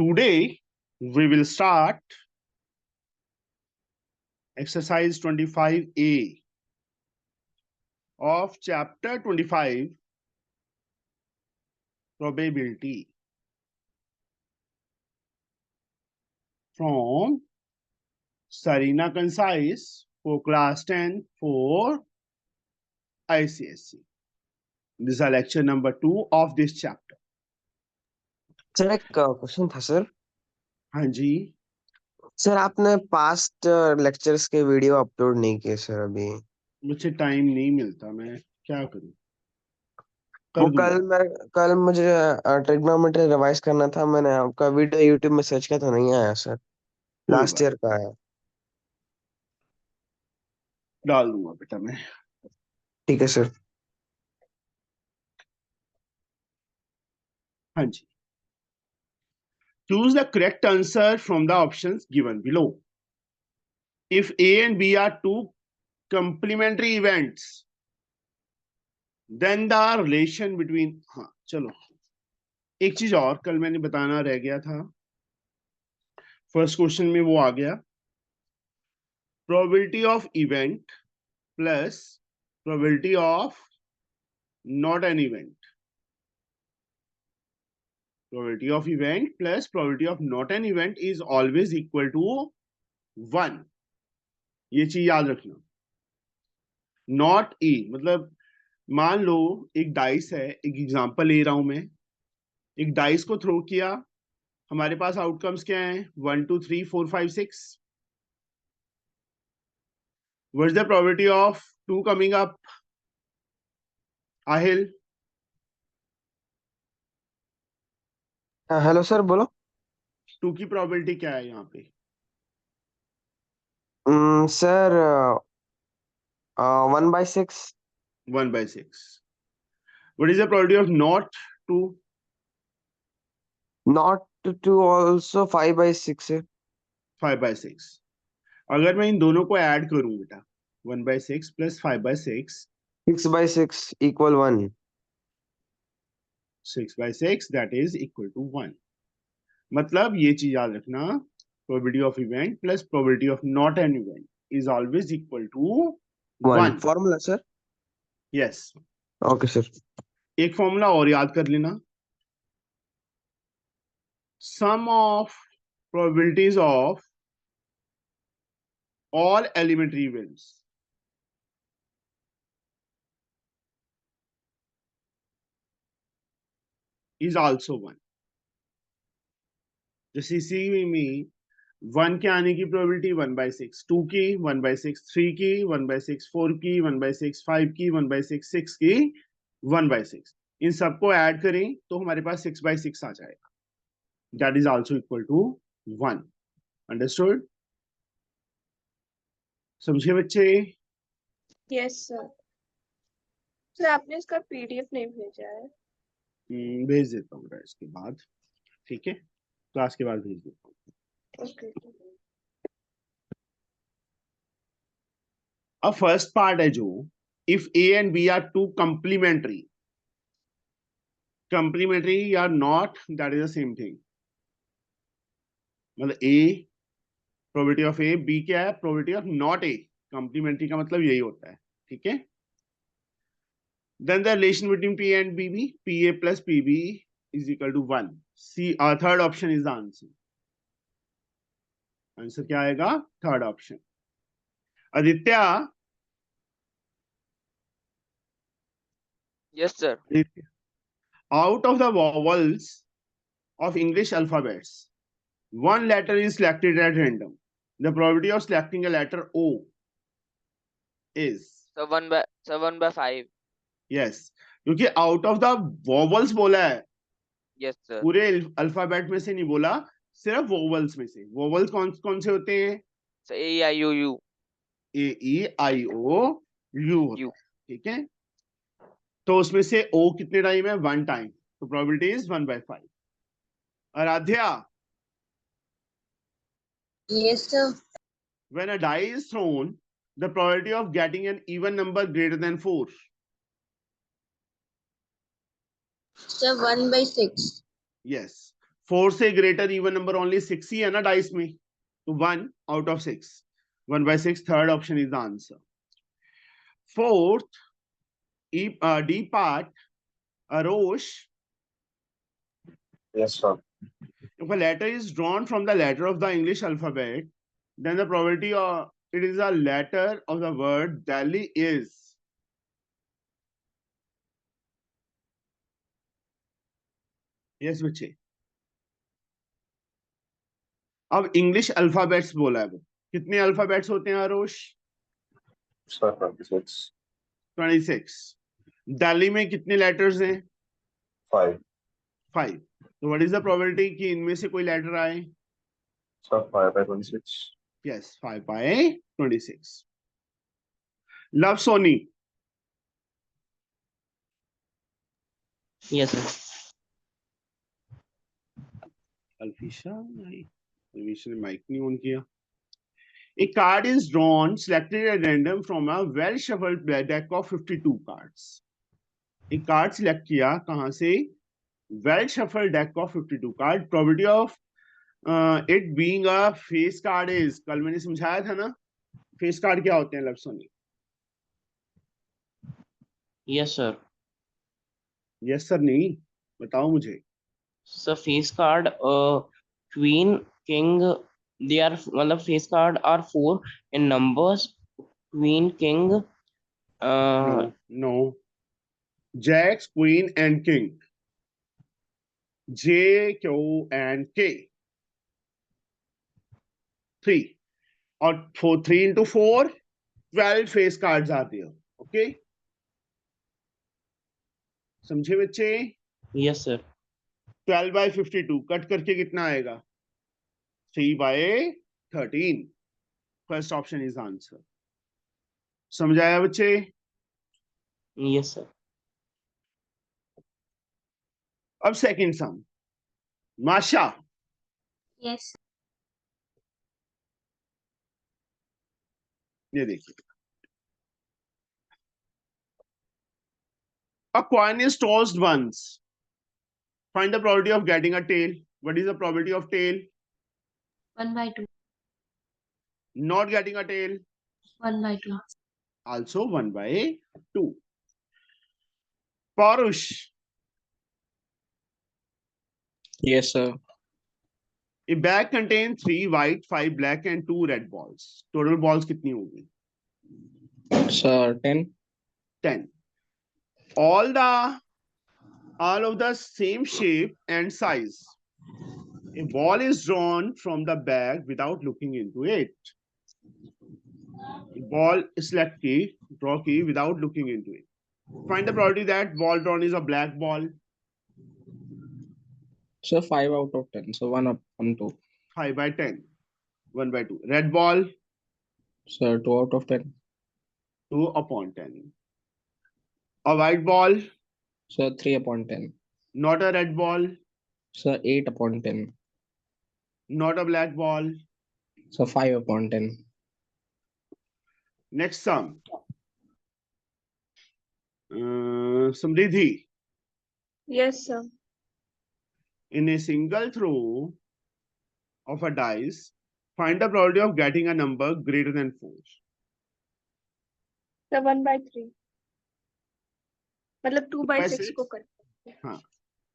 today we will start exercise 25A of chapter 25, probability, from Sarina Concise for class 10 for ICSE. This is lecture number 2 of this chapter. Sir एक question था sir. हाँ जी, sir आपने past lectures के video upload नहीं किए sir अभी। मुझे time नहीं मिलता, मैं क्या करूं, वो कर दूंगा। कल मुझे ट्रिग्नोमेट्री रिवाइज करना था, मैंने आपका वीडियो यूट्यूब में सर्च किया तो नहीं आया सर। कोई लास्ट बात, ईयर का है। डाल दूंगा बेटा मैं। ठीक है सर। हाँ जी, choose the correct answer from the options given below. If A and B are two complementary events, then the relation between, हाँ चलो, एक चीज और कल मैंने बताना रह गया था, फर्स्ट क्वेश्चन में वो आ गया, probability of event plus probability of not an event, probability of event plus probability of not an event is always equal to 1। ये चीज याद रखना। नॉट ए मतलब, मान लो एक डाइस है, एक एग्जांपल ले रहा हूं मैं, एक डाइस को थ्रो किया, हमारे पास आउटकम्स क्या हैं, 1 2 3 4 5 6। What is the probability of 2 coming up, Aahil? Hello sir बोलो। 2 की प्रोबेबिलिटी क्या है यहाँ पे? Sir 1/6। 1/6। What is the probability of not 2? Not two also 5/6 है। 5/6। अगर मैं इन दोनों को ऐड करूं बेटा, 1/6 plus 5/6, 6/6 equal 1। 6/6 that is equal to 1। मतलब ये चीज याद रखना, probability of event plus probability of not an event is always equal to 1 1। Formula sir. Yes. Okay sir. एक फॉर्मूला और याद कर लेना, sum of probabilities of all elementary events is also 1। जैसे इसी में 1 के आने की प्रोबेबिलिटी 1/6, 2 की 1/6, 3 की 1/6, 4 की 1/6, 5 की 1/6, 6 की 1/6। इन सबको ऐड करें तो हमारे पास 6/6 आ जाएगा, that is also equal to 1। Understood? समझे बच्चे? Yes sir. सर आपने इसका पीडीएफ नहीं भेजा है। भेज देता हूँ इसके बाद, ठीक है, क्लास के बाद भेज देता हूँ। ओके। अब फर्स्ट पार्ट है जो, if A and B are two complementary, complementary या not that is the same thing. मतलब A probability of A, B क्या है, probability of not A. Complementary का मतलब यही होता है, ठीक है। Then the relation between P and B B, P A plus P B is equal to 1। C third option is the answer. Answer क्या आएगा? Third option. Aditya, Yes, sir. out of the vowels of English alphabets, one letter is selected at random. The probability of selecting a letter O is? So 1/5. Yes, क्योंकि out of the vowels बोला है, Yes, sir. पूरे alphabet में से नहीं बोला, सिर्फ vowels में से। वोवल्स कौन कौन से होते हैं? So A-I-O-U. A E I O you होता है, ठीक है। तो उसमें से ओ कितने टाइम है? 1 टाइम, तो probability is 1/5। Aaradhya, yes sir. when a die is thrown, the probability of getting an even number greater than 4? Sir 1/6। Yes, 4 से ग्रेटर इवन नंबर ओनली 6 ही है ना डाइस में, तो 1 out of 6, 1/6, third option is the answer. Fourth, D part, Arosh, Yes, sir. if a letter is drawn from the letter of the English alphabet, then the probability of it is a letter of the word Delhi is. Yes, बच्चे. अब English alphabets बोला है वो. कितने alphabets होते हैं आरोश? Sir, 26. 26. Delhi में कितने लेटर्स हैं? 5. 5. तो व्हाट इज द प्रोबेबिलिटी कि इनमें से कोई लेटर आए? Sir, 5/26. Yes, 5/26. Love Sony. Yes, sir. Alfisha ने माइक नहीं ऑन किया. A card is drawn, selected at random from a well shuffled deck of 52 cards. एक कार्ड सिलेक्ट किया कहां से? well shuffled deck of 52 card. Probability of it being a face card is, कल मैंने समझाया था ना फेस कार्ड क्या होते हैं Luv Soni? Yes, sir. Yes sir नहीं, बताओ मुझे. So face card, queen, king, they are मतलब face card are 4 in numbers. Queen, king, No. Jacks, Queen, and King. J, Q, and K. 3. Or 3 into 4, 12 face cards are there. Okay? समझे बच्चे? yes, sir. 12/52 cut करके कितना आएगा? 3/13. First option is answer. समझ आया बच्चे? Yes, sir. अब second सम. माशा, Yes. ये देखिए. A coin is tossed once. Find the probability of getting a tail. What is the probability of tail? 1/2. Not getting a tail? 1/2. Also 1/2. Parush, Yes, sir. a bag contains 3 white, 5 black, and 2 red balls. Total balls कितनी होगी? Sir, 10. 10. All of the same shape and size. A ball is drawn from the bag without looking into it. A ball select की, draw की without looking into it. Find the probability that ball drawn is a black ball. So 5 out of 10. So 1 upon 2. 5/10. 1/2. Red ball, So 2 out of 10. 2/10. A white ball, So 3 upon 10. not a red ball, So 8 upon 10. not a black ball. So 5 upon 10. Next sum. Samriddhi, Yes, sir. in a single throw of a dice, find the probability of getting a number greater than 4. So 1/3. मतलब 2/6 6? को कर. हाँ,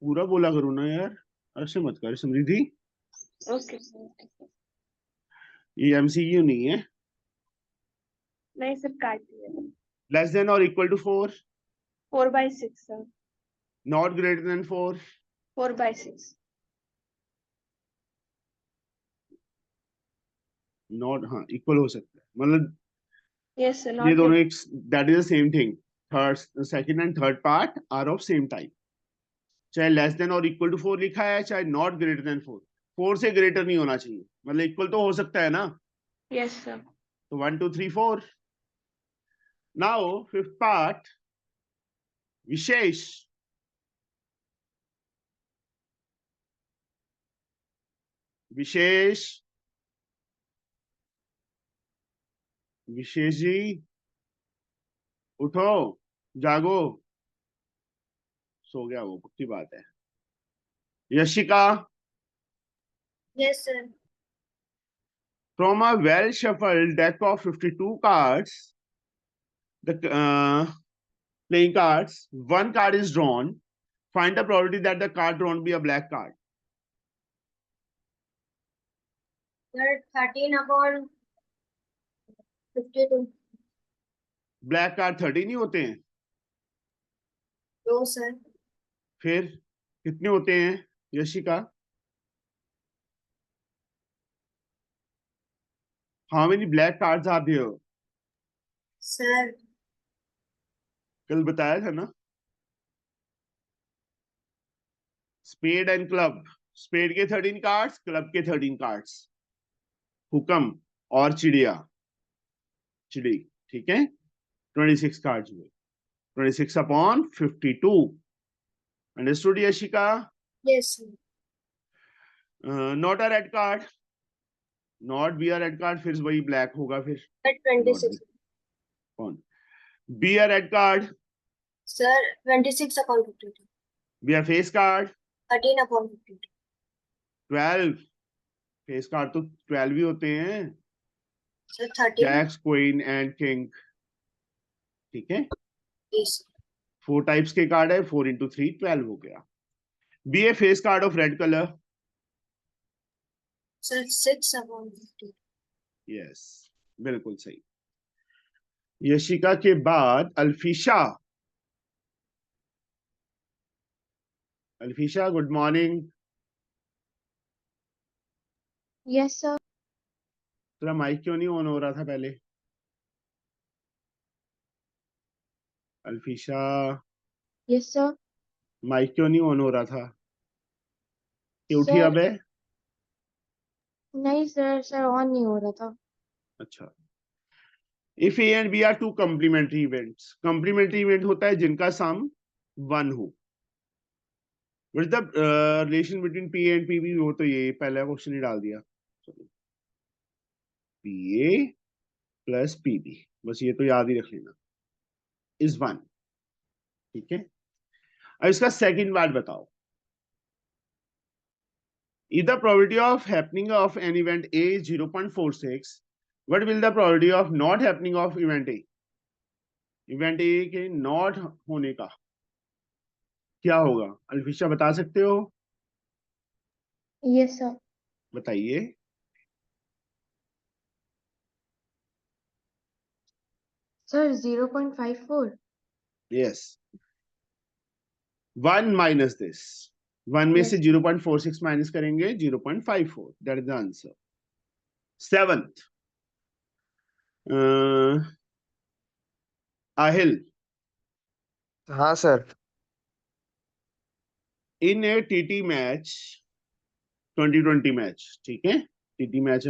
पूरा बोला करो ना यार, ऐसे मत कर समृद्धि. Okay. ये MCQ नहीं है. नहीं सर काट दिया. Less than or equal to 4, 4/6 sir. not greater than 4, 4/6. not हाँ equal हो सकता है. मतलब Yes sir. ये Not दोनों एक, that is the same thing. Second and third part are of same type. चाहे लेस देन और इक्वल टू 4 लिखा है, चाहे नॉट ग्रेटर देन 4. 4 से ग्रेटर नहीं होना चाहिए, मतलब इक्वल तो हो सकता है ना. Yes sir. तो 1 2 3 4. नाउ फिफ्थ पार्ट, विशेष. विशेष, विशेष जी उठो, जागो. सो गया वो, पक्की बात है. Yashika, Yes, sir. From a well shuffled deck of 52 cards, the playing cards, one card is drawn. Find the probability that the card drawn be a black card. Sir, 13/52. Black card 13 ही होते हैं. No, sir. फिर कितने होते हैं Yashika? How many black cards are there? Sir, कल बताया था ना. Spade and club. स्पेड के 13 कार्ड्स, क्लब के 13 कार्ड्स. हुक्म और चिड़िया. चिड़ी, ठीक है. 26 कार्ड्स हुए. 26/52. Understood, Yashika? yes, sir. Not a red card. Not be a red card, फिर वही ब्लैक होगा फिर. At 26. कौन? Be a red card. Sir, 26/52. Be a face card. 13/52. 12. Face card तो 12 ही होते हैं. Sir, 13. Jacks, queen and king. ठीक है. Yes. 4 टाइप्स के कार्ड है. 4 into 3 12 हो गया. Be a face card of red colour. Sir, 6/50. यस, बिल्कुल सही. यशिका के बाद Alfisha. Alfisha, good morning. Yes, sir. तेरा माइक क्यों नहीं ऑन हो रहा था पहले? अल्फिशा, Yes, sir. माइक क्यों नहीं ऑन हो रहा था? कि उठी Sir, अब है? नहीं सर, सर ऑन नहीं हो रहा था. अच्छा. If A and B are two complementary events. Complementary event होता है जिनका सम 1 हो. What is the relation between P and P B? वो तो ये पहला क्वेश्चन ही डाल दिया. P A plus P B, बस ये तो याद ही रख लेना. इज 1. ठीक है. अब इसका सेकंड पार्ट बताओ. If the probability of happening of an event A is 0.46, what will the probability of not happening of event A? Event A के not होने का क्या होगा? अल्फिशा बता सकते हो? Yes, sir. बताइए. Sir, 0.54. Yes. 1 minus this. 1 में Yes. से 0.46 माइनस करेंगे 0.54. That is the answer. 7th. Ahil. हाँ sir. In a TT match, 2020 match, ठीक है. TT मैच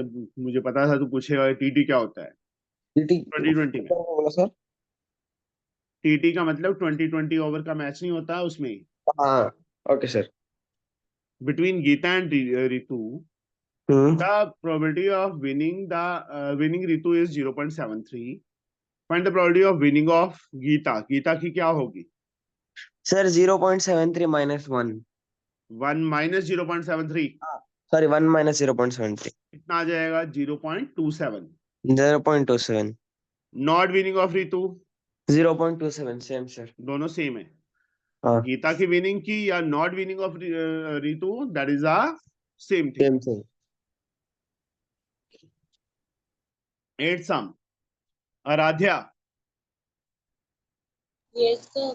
मुझे पता था तू पूछेगा TT क्या होता है. 2020 में बोला सर. TT का मतलब 2020 ओवर का मैच नहीं होता उसमें. हाँ okay sir. Between Geeta and Ritu, the probability of winning Ritu is 0.73. Find the probability of winning of Geeta. Geeta की क्या होगी? Sir 0.73 minus 1. 1 minus 0.73. Sorry, 1 minus 0.73. कितना आ जाएगा? 0.27. 0.27. Not winning of Ritu, 0.27 same sir. दोनों सेम है. हाँ गीता की विनिंग की या not winning of Ritu, that is a same thing. same same. 8th sum. Aradhya. Yes, sir.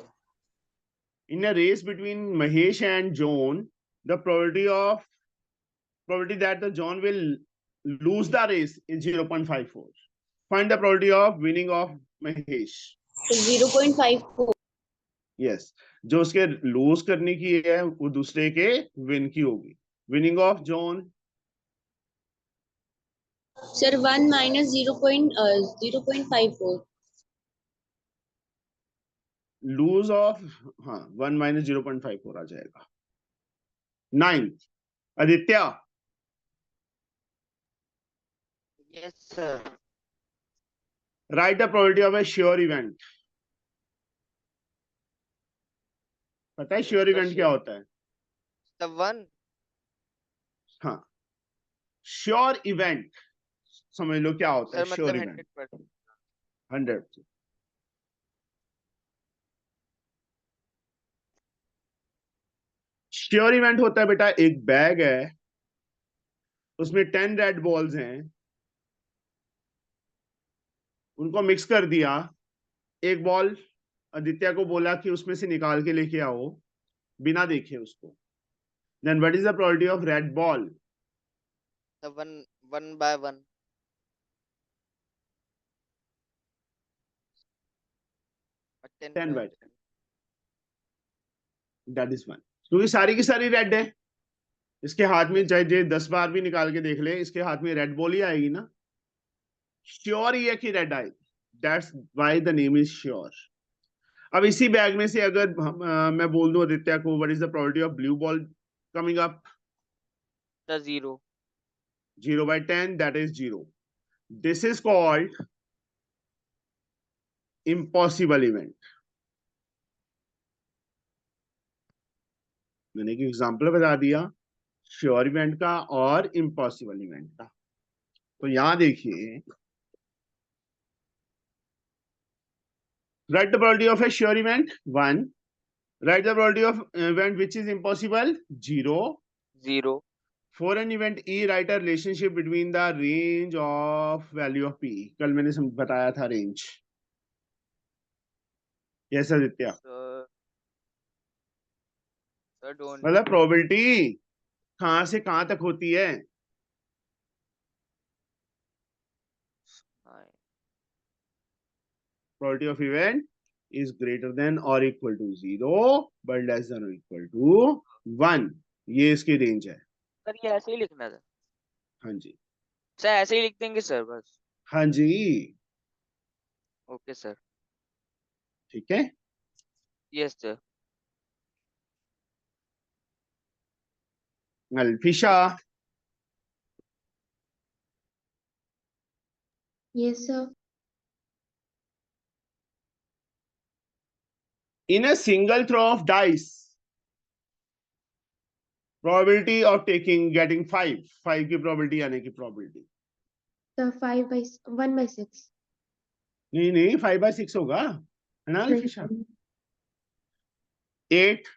In a race between Mahesh and John, the probability that the John will lose the race is 0.54. Find the probability of winning of Mahesh. 0.54. Yes. जो उसके loose करने की है वो दूसरे के win की होगी. Winning of John. Sir, 1 minus 0.54. Lose of, हाँ 1 minus 0.54 आ जाएगा. 9th. Aditya. Yes, sir. Write the probability of a sure event. पता है श्योर इवेंट क्या होता है? The one. हाँ. श्योर इवेंट समझ लो क्या होता है सर श्योर मतलब इवेंट। 100%। 100। श्योर इवेंट होता है बेटा, एक बैग है, उसमें 10 रेड बॉल्स हैं, उनको मिक्स कर दिया, एक बॉल आदित्य को बोला कि उसमें से निकाल के लेके आओ बिना देखे उसको, then what is the probability of red ball? The 1 by 1। और 10 10 by by 10, दैट इज 1, क्योंकि सारी की सारी रेड है। इसके हाथ में चाहे जे 10 बार भी निकाल के देख ले, इसके हाथ में रेड बॉल ही आएगी ना, श्योर ही है कि रेड आएगी, that's why the name is sure. अब इसी बैग में से अगर मैं बोल दूं आदित्य को what is the probability of blue ball coming up? The 0। 0 by 10, that is 0. This is called impossible event. मैंने एक एग्जांपल बता दिया श्योर इवेंट का और इम्पॉसिबल इवेंट का। तो यहां देखिए, write the probability of a sure event 1, write the probability of event which is impossible 0. 0। For an event E, write a relationship between the range of value of P. कल मैंने बताया था range. Yes Aditya, sir don't मतलब probability कहां से कहां तक होती है? Probability of event is greater than or equal to 0 but less than or equal to 1. ये इसकी रेंज है। सर ये ऐसे ही लिखना था। हाँ जी, सर ऐसे ही लिख देंगे सर बस। हाँ जी, ओके सर। ठीक है। Yes sir. Alfisha, Yes, sir. in a single throw of dice, probability of getting 5 की probability आने की probability, The 1 by 6. नहीं 5 by 6 होगा, है ना अल्फिशा? 8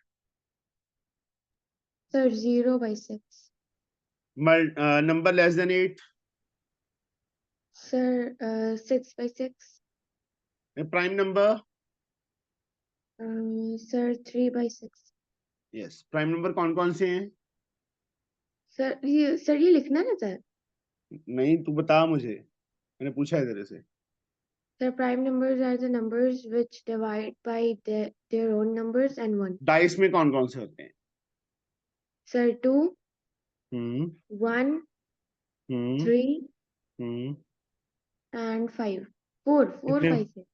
Sir, 0 by 6. number less than 8, Sir, 6 by 6. a prime number, Sir, 3 by 6. yes, prime number कौन कौन से हैं? सर ये लिखना ना सर। नहीं तू बता मुझे, मैंने पूछा है तेरे से। Sir, prime numbers are the numbers which divide by their own numbers and 1. Dice में कौन कौन से होते हैं? Sir, 2, hmm 1, hmm 3 hmm and 5. 4, 4, कितने? 5, 6.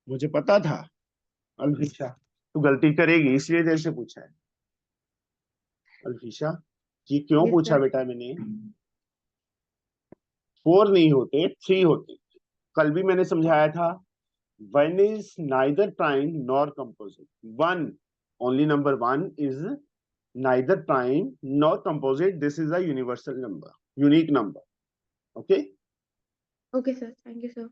मुझे पता था अल्फिशा तू गलती करेगी, इसलिए तेरे से पूछा है। अल्फिशा ये क्यों Yes, पूछा sir. बेटा मैंने? 4 नहीं होते, 3 होते। कल भी मैंने समझाया था, 1 is neither prime nor composite. 1, only number 1 is neither prime nor composite. This is a universal number, unique number. Okay? Okay, sir. Thank you, sir.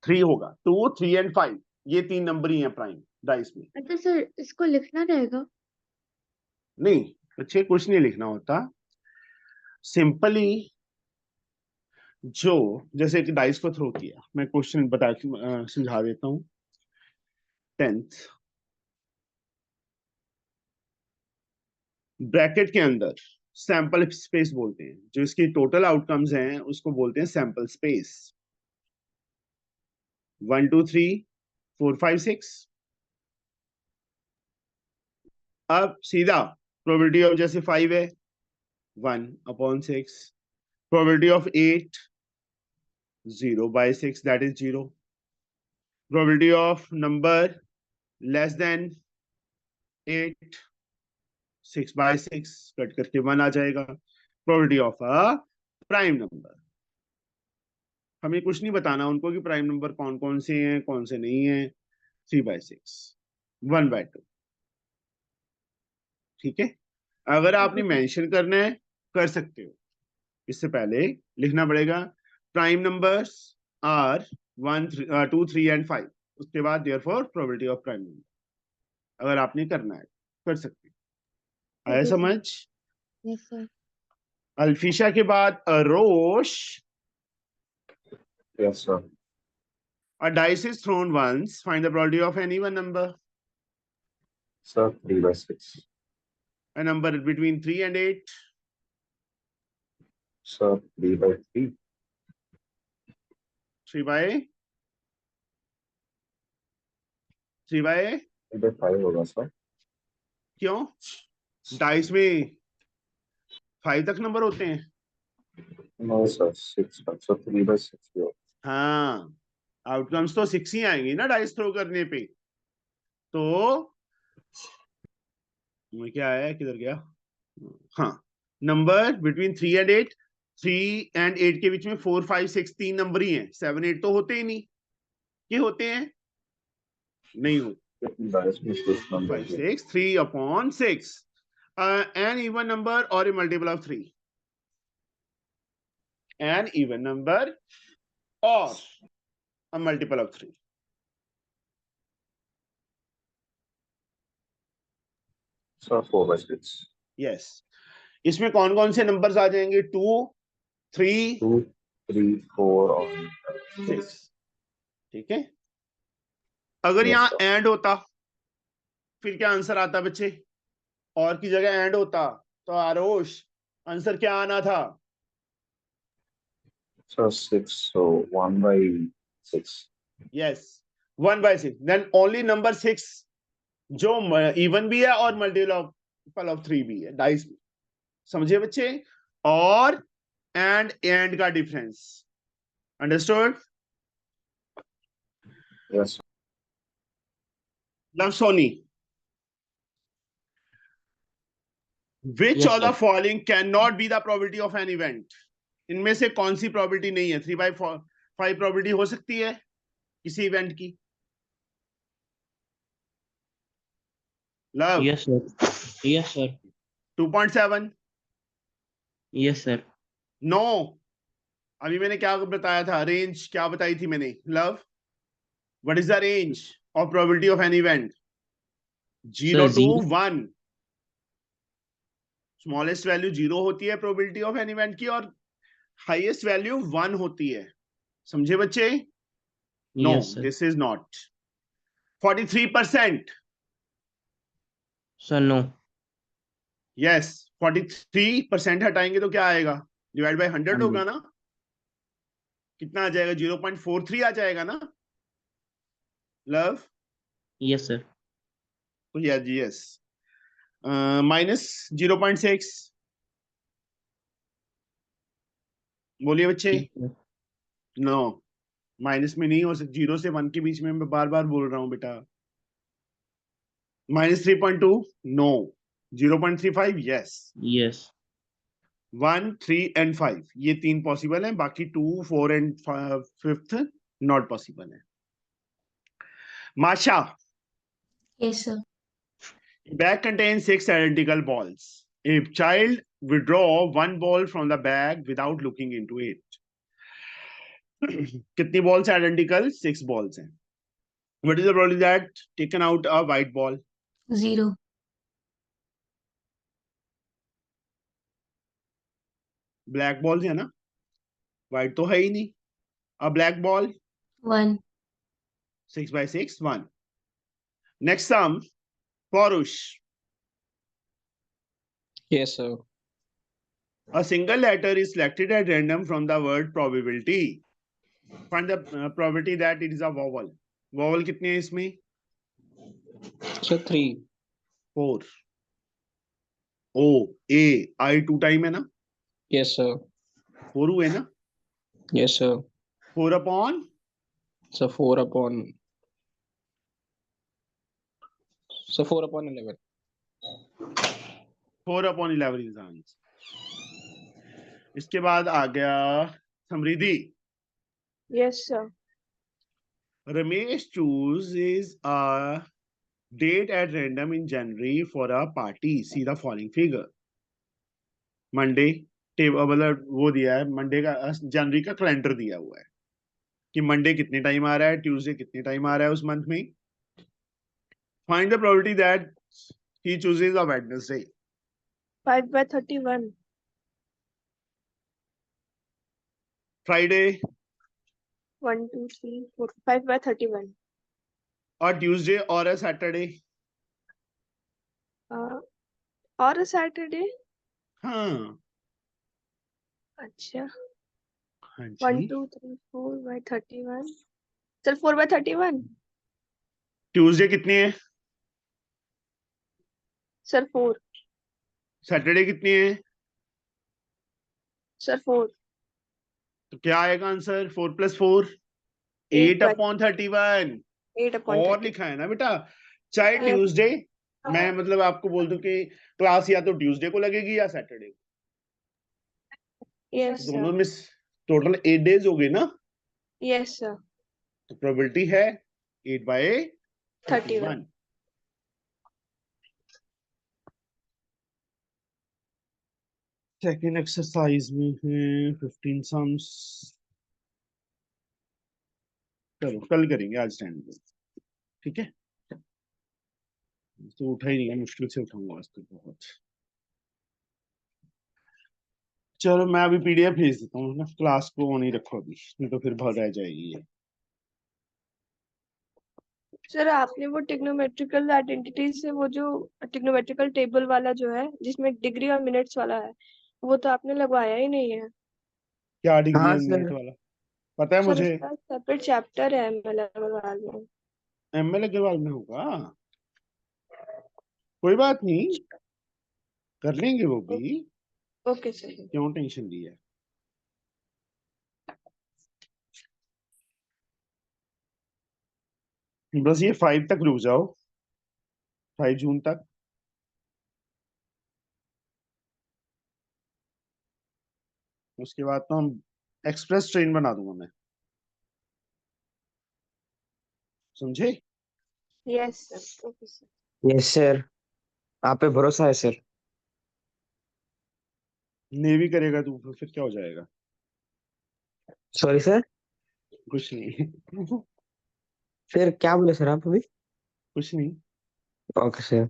3 होगा, 2, 3 and 5, ये 3 नंबर ही हैं प्राइम डाइस में। अच्छा सर, इसको लिखना रहेगा? नहीं बच्चे, कुछ नहीं लिखना होता, सिंपली जो जैसे एक डाइस को थ्रो किया, मैं क्वेश्चन बता के समझा देता हूं। 10th ब्रैकेट के अंदर सैंपल स्पेस बोलते हैं, जो इसकी टोटल आउटकम्स हैं उसको बोलते हैं सैंपल स्पेस। 1 2 3 4 5 6। अब सीधा प्रोबेबिलिटी ऑफ जैसे 5 है 1/6, probability of 8 0 by 6, that is 0. Probability of number less than 8 6 by 6 cut करके 1 आ जाएगा। Probability of a prime number, हमें कुछ नहीं बताना उनको कि प्राइम नंबर कौन कौन से हैं कौन से नहीं है। 3 by 6 1/2, ठीक है। अगर आपने मेंशन करना है कर सकते हो। इससे पहले लिखना पड़ेगा प्राइम नंबर्स आर 1 2 3 एंड 5, उसके बाद therefore probability of prime number. अगर आपने करना है कर सकते हो। आया समझ? Yes sir. अल्फिशा के बाद अरोश। Yes, sir. A dice is thrown once. Find the probability of any one number. Sir, 3 by 6. A number between 3 and 8. Sir, 3 by 3. 3 by 3 by 5 होगा sir. क्यों? डाइस में 5 तक नंबर होते हैं। No, sir, 6 by. So 3 by 6 भी होगा. हाँ, outcomes तो 6 ही आएंगे ना डाइस थ्रो करने पे। तो क्या आया, किधर गया? हाँ, नंबर बिटवीन 3 एंड 8, 3 एंड 8 के बीच में 4 5 6 तीन नंबर ही हैं। 7 8 तो होते ही नहीं। ये होते हैं? नहीं होते। Dice में 6 number 5 है. 6 3 upon 6, an even number or a multiple of 3, an even number or a multiple of 3. Sir, 4 by 6. Yes. इसमें कौन कौन से नंबर्स आ जाएंगे? 2 3 2 3 4 और 6। ठीक है। अगर Yes, यहाँ sir. एंड होता फिर क्या आंसर आता बच्चे? और की जगह एंड होता तो आरोश आंसर क्या आना था? Sir, 6. So 1 by 6. यस, 1/6। देन ओनली नंबर 6 जो इवन भी है और मल्टीपल ऑफ 3 भी है डाइस में। समझे बच्चे? और एंड का difference. Understood? Yes, sir. Luv Soni, which Yes, of the sir. following cannot be the probability of an event? इनमें से कौन सी प्रोबेबिलिटी नहीं है? 3/5 प्रोबेबिलिटी हो सकती है किसी इवेंट की? Luv Yes, sir. Yes, sir. 2.7। Yes, sir. No, अभी मैंने क्या बताया था? रेंज क्या बताई थी मैंने? Love, what is the range of probability of an event? 0 Sir, to 0. 1। Smallest value 0 होती है प्रोबेबिलिटी ऑफ एन इवेंट की, और हाईएस्ट वैल्यू 1 होती है। समझे बच्चे? No, Yes, sir. This is not. 43%। Sir, no. Yes, 43% हटाएंगे तो क्या आएगा? डिवाइड बाय 100 होगा 100. ना? कितना आ जाएगा? 0.43 आ जाएगा ना? Love, Yes, sir. Yes yes. Minus 0.6 बोलिए बच्चे। Yes, sir. नो, माइनस में नहीं हो सकता। 0 से 1 के बीच में मैं बार बार बोल रहा हूं बेटा। -3.2 नो। 0.35 यस। Yes. 1 3 एंड 5 ये 3 पॉसिबल हैं, बाकी 2 4 एंड 5th नॉट पॉसिबल है। माशा, yes sir. bag contains 6 identical balls. A child withdraw one ball from the bag without looking into it. कितनी balls identical? 6 balls हैं। What is the probability that taken out a white ball? 0 Black balls है ना? White तो है ही नहीं। A black ball 1 6/6 1. Next sum, Porush. Yes, sir. A single letter is selected at random from the word probability. Find the probability that it is a vowel. Vowel कितने हैं इसमें? So 3. 4. O A I 2 time है ना? Yes, sir. 4 हुए ना? Yes, sir. 4 upon So 4 upon. So 4 upon 11. 4 upon 11 is the answer. इसके बाद आ गया Samriddhi. Yes sir. Ramesh chooses a date at random in January for a party. See the following figure. Monday table मतलब वो दिया है, मंडे का जनवरी का कैलेंडर दिया हुआ है कि मंडे कितने टाइम आ रहा है, ट्यूसडे कितने टाइम आ रहा है उस मंथ में. Find the probability that he chooses a Wednesday. 5/31. Friday 1, 2, 3, 4, 5/31. और ट्यूसडे और अ सैटरडे. और सैटरडे. हाँ अच्छा. हाँ 1, जी. 2, 3, 4/31. सर 4/31. ट्यूसडे कितनी है, सर 4. सैटरडे कितनी है, सर 4. तो क्या आएगा आंसर? 4+4 8 8/31. 8/31. और लिखा है ना बेटा, चाहे Yes. ट्यूसडे, मैं मतलब आपको बोल दूं कि क्लास या तो ट्यूसडे को लगेगी या सैटरडे को, Yes, दोनों sir. में टोटल 8 डेज हो गए ना, Yes, sir. तो प्रोबेबिलिटी है 31. 8/31. सेकेंड एक्सरसाइज में है 15 सम्स. चलो कल करेंगे, आज टाइम दो, ठीक है. तो उठा ही नहीं है, मुश्किल से उठाऊंगा आज तो बहुत. चलो मैं अभी पीडीएफ भेज देता हूँ ना, क्लास को ऑन ही रखो अभी, नहीं तो फिर बहुत रह जाएगी ये. सर आपने वो ट्रिग्नोमेट्रिकल आइडेंटिटी से वो जो ट्रिग्नोमेट्रिकल टेबल वाला जो है जिसमें डिग्री और मिनट्स वाला है वो तो आपने लगवाया ही नहीं है. क्या डिग्री हाँ और मिनट सर. वाला? पता है सर मुझे. उसका सेपरेट चैप्टर है ML में. एमएल अग्रवाल में होगा, कोई बात नहीं, कर लेंगे वो भी, ओके सर. क्यों टेंशन ली है. बस ये 5 तक रुक जाओ, 5 जून तक. उसके बाद तो हम एक्सप्रेस ट्रेन बना दूंगा मैं, समझे. Yes sir. Okay sir. Yes sir. आप पे भरोसा है सर. नेवी करेगा तू फिर क्या हो जाएगा? Sorry sir. कुछ नहीं. फिर क्या बोले सर आप अभी? कुछ नहीं. Okay sir.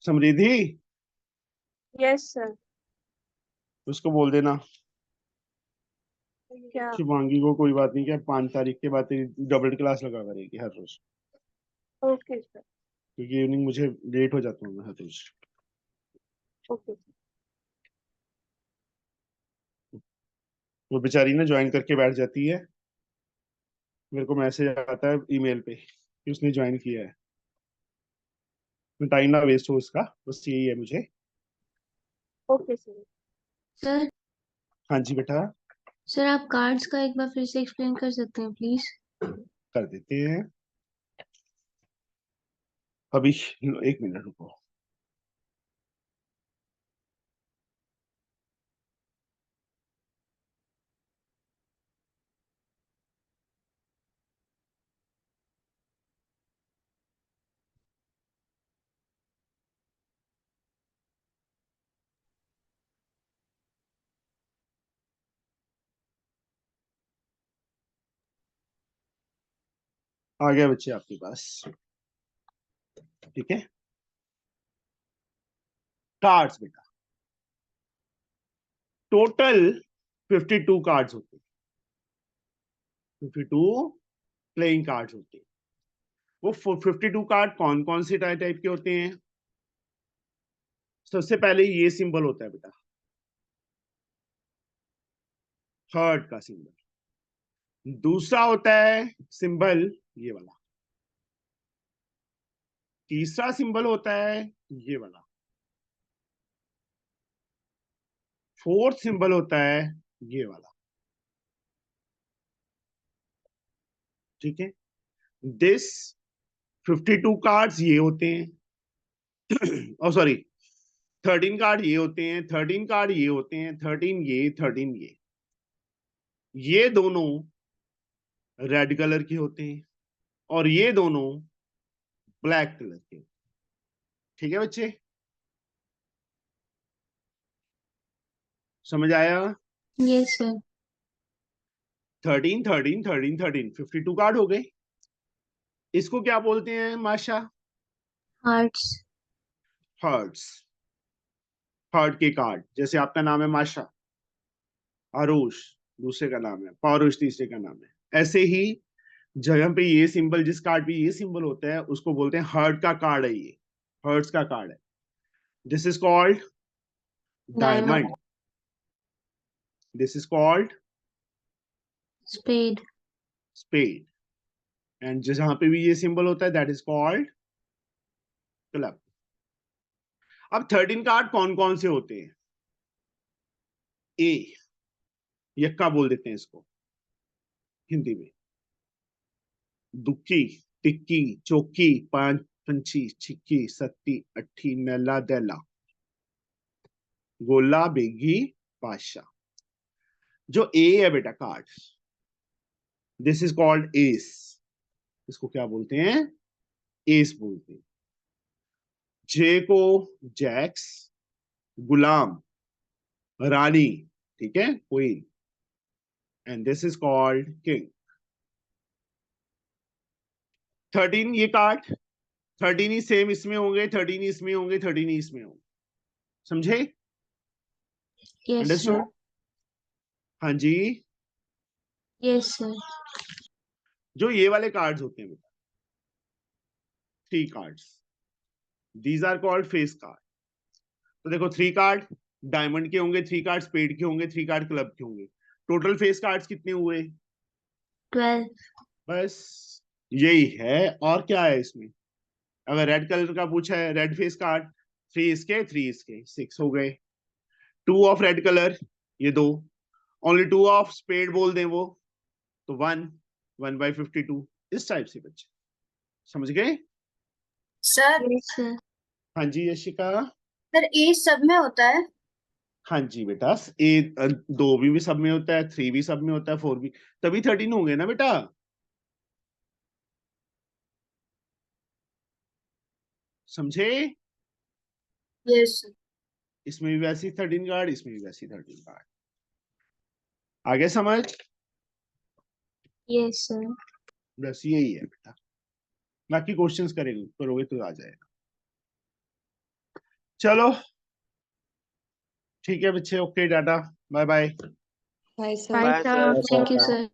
Samriddhi, yes sir. उसको बोल देना क्या? शिवांगी को, कोई बात नहीं, क्या 5 तारीख के बाद तेरी डबल क्लास लगा करेगी हर रोज, ओके सर. क्योंकि इवनिंग मुझे लेट हो जाता हूँ मैं हर रोज. ओके. वो बेचारी ना ज्वाइन करके बैठ जाती है, मेरे को मैसेज आता है ईमेल पे कि उसने ज्वाइन किया है. टाइम ना वेस्ट हो उसका, बस यही है मुझे. Okay sir. सर हाँ जी बेटा, सर आप कार्ड्स का एक बार फिर से एक्सप्लेन कर सकते हैं प्लीज? कर देते हैं अभी. 1 मिनट रुको. आ गया बच्चे आपके पास, ठीक है. कार्ड्स बेटा, टोटल 52 कार्ड्स होते हैं, 52 प्लेइंग कार्ड्स होते हैं. वो 52 कार्ड कौन कौन से टाइप के होते हैं? सबसे पहले ये सिंबल होता है बेटा, थर्ड का सिंबल. दूसरा होता है सिंबल ये वाला. तीसरा सिंबल होता है ये वाला. फोर्थ सिंबल होता है ये वाला, ठीक है. दिस 52 कार्ड्स ये होते हैं. और सॉरी, 13 कार्ड ये होते हैं, 13 कार्ड ये होते हैं, 13 ये, 13 ये दोनों रेड कलर के होते हैं और ये दोनों ब्लैक कलर के। ठीक है बच्चे, समझ आया? Yes sir. 13 13 13 13 52 कार्ड हो गए। इसको क्या बोलते हैं माशा? हार्ट्स। हर्ट्स, हर्ट के कार्ड। जैसे आपका नाम है माशा, आरुष दूसरे का नाम है, पारुष तीसरे का नाम है। ऐसे ही जगह पे ये सिंबल, जिस कार्ड पे ये सिंबल होता है उसको बोलते हैं हर्ट का कार्ड है। ये हर्ट्स का कार्ड है। This is called diamond, this is called spade. Spade, and जहां पे भी ये सिंबल होता है दैट इज कॉल्ड क्लब। अब 13 कार्ड कौन कौन से होते हैं? ए, यक्का बोल देते हैं इसको हिंदी में। दुक्की, टिक्की, चौकी, पांच पंछी, छिक्की, सत्ती, अट्ठी, नैला, दैला, गोला, बेगी, बादशाह। जो ए है बेटा card, this is called S. इसको क्या बोलते हैं? एस बोलते हैं। जे को जैक्स, गुलाम, रानी, ठीक है, queen, and this is called king. 13 ये कार्ड, 13 ही सेम इसमें होंगे, 13 ही इसमें होंगे, 13 ही इसमें होंगे। समझे? Yes understood? सर। हाँ जी। Yes sir. जो ये वाले कार्ड्स होते हैं बेटा, 3 cards, these are called face card. तो देखो 3 कार्ड डायमंड के होंगे, 3 कार्ड स्पेड के होंगे, 3 कार्ड क्लब के होंगे। टोटल फेस कार्ड्स कितने हुए? 12। बस यही है, और क्या है इसमें? अगर रेड कलर का पूछा है, रेड फेस कार्ड, 3 इसके 3 इसके, 6 हो गए। 2 ऑफ रेड कलर, ये 2। ओनली 2 ऑफ स्पेड बोल दें वो, तो 1, 1/52। इस टाइप से बच्चे समझ गए? Sir yes sir. हाँ जी यशिका। सर ए सब में होता है? हाँ जी बेटा, ए 2 भी सब में होता है, 3 भी सब में होता है, 4 भी, तभी 13 होंगे ना बेटा। समझे? Yes sir. इसमें भी वैसी 13 कार्ड, इसमें भी वैसी 13 कार्ड। आगे समझ? Yes sir. बस यही है बेटा, बाकी क्वेश्चंस करोगे तो आ जाएगा। चलो ठीक है बच्चे, okay, tata, bye bye. Bye bye bye sir. Sir. Thank you sir.